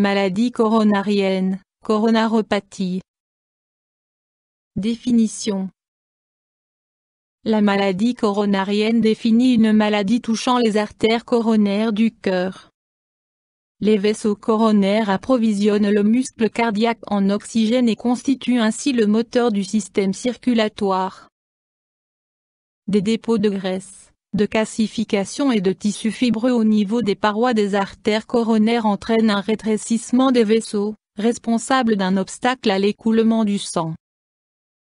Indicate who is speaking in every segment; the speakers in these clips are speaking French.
Speaker 1: Maladie coronarienne, coronaropathie. Définition. La maladie coronarienne définit une maladie touchant les artères coronaires du cœur. Les vaisseaux coronaires approvisionnent le muscle cardiaque en oxygène et constituent ainsi le moteur du système circulatoire. Des dépôts de graisse, de calcification et de tissus fibreux au niveau des parois des artères coronaires entraînent un rétrécissement des vaisseaux, responsable d'un obstacle à l'écoulement du sang.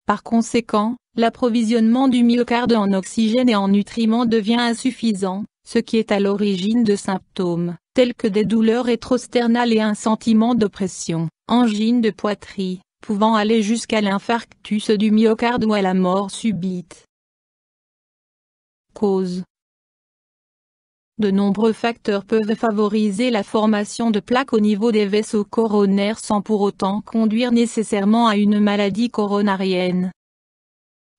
Speaker 1: Par conséquent, l'approvisionnement du myocarde en oxygène et en nutriments devient insuffisant, ce qui est à l'origine de symptômes, tels que des douleurs rétrosternales et un sentiment d'oppression, angine de poitrine, pouvant aller jusqu'à l'infarctus du myocarde ou à la mort subite. Cause. De nombreux facteurs peuvent favoriser la formation de plaques au niveau des vaisseaux coronaires sans pour autant conduire nécessairement à une maladie coronarienne.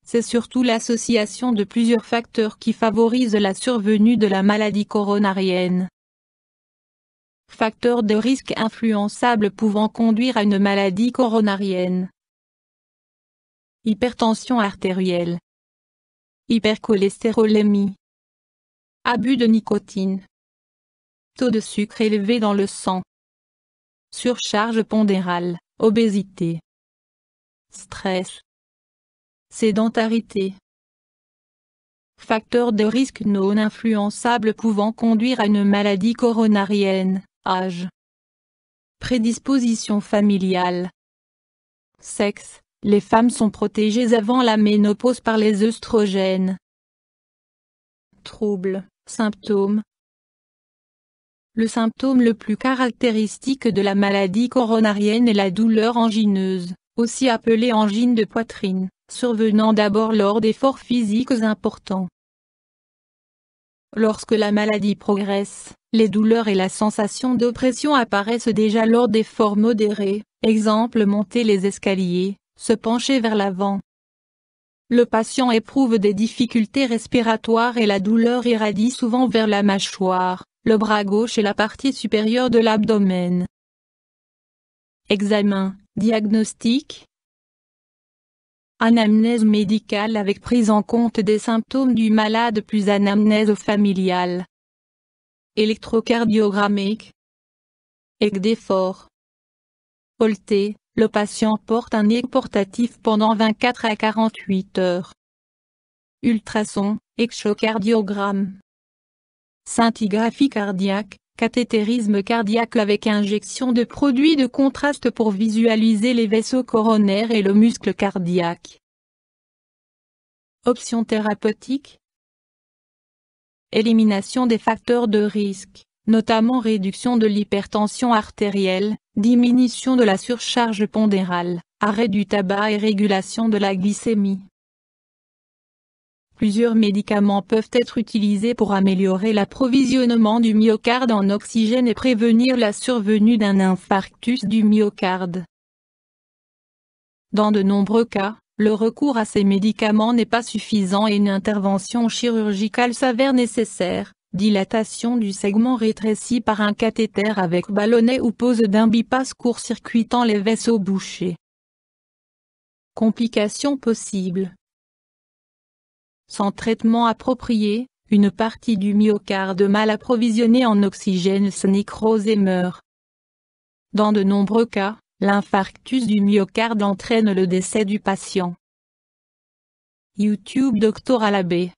Speaker 1: C'est surtout l'association de plusieurs facteurs qui favorise la survenue de la maladie coronarienne. Facteurs de risque influençables pouvant conduire à une maladie coronarienne. Hypertension artérielle. Hypercholestérolémie. Abus de nicotine. Taux de sucre élevé dans le sang. Surcharge pondérale, obésité. Stress. Sédentarité. Facteurs de risque non influençables pouvant conduire à une maladie coronarienne, âge. Prédisposition familiale. Sexe, les femmes sont protégées avant la ménopause par les œstrogènes. Troubles, symptômes. Le symptôme le plus caractéristique de la maladie coronarienne est la douleur angineuse, aussi appelée angine de poitrine, survenant d'abord lors d'efforts physiques importants. Lorsque la maladie progresse, les douleurs et la sensation d'oppression apparaissent déjà lors d'efforts modérés, exemple monter les escaliers, se pencher vers l'avant. Le patient éprouve des difficultés respiratoires et la douleur irradie souvent vers la mâchoire, le bras gauche et la partie supérieure de l'abdomen. Examen, diagnostic. Anamnèse médicale avec prise en compte des symptômes du malade plus anamnèse familiale. Électrocardiogrammique. ECG d'effort. Holter, le patient porte un ECG portatif pendant 24 à 48 heures. Ultrason, échocardiogramme. Scintigraphie cardiaque, cathétérisme cardiaque avec injection de produits de contraste pour visualiser les vaisseaux coronaires et le muscle cardiaque. Options thérapeutiques. Élimination des facteurs de risque, notamment réduction de l'hypertension artérielle, diminution de la surcharge pondérale, arrêt du tabac et régulation de la glycémie. Plusieurs médicaments peuvent être utilisés pour améliorer l'approvisionnement du myocarde en oxygène et prévenir la survenue d'un infarctus du myocarde. Dans de nombreux cas, le recours à ces médicaments n'est pas suffisant et une intervention chirurgicale s'avère nécessaire, dilatation du segment rétréci par un cathéter avec ballonnet ou pose d'un bypass court-circuitant les vaisseaux bouchés. Complications possibles. Sans traitement approprié, une partie du myocarde mal approvisionnée en oxygène se nécrose et meurt. Dans de nombreux cas, l'infarctus du myocarde entraîne le décès du patient. YouTube Dr Alabé.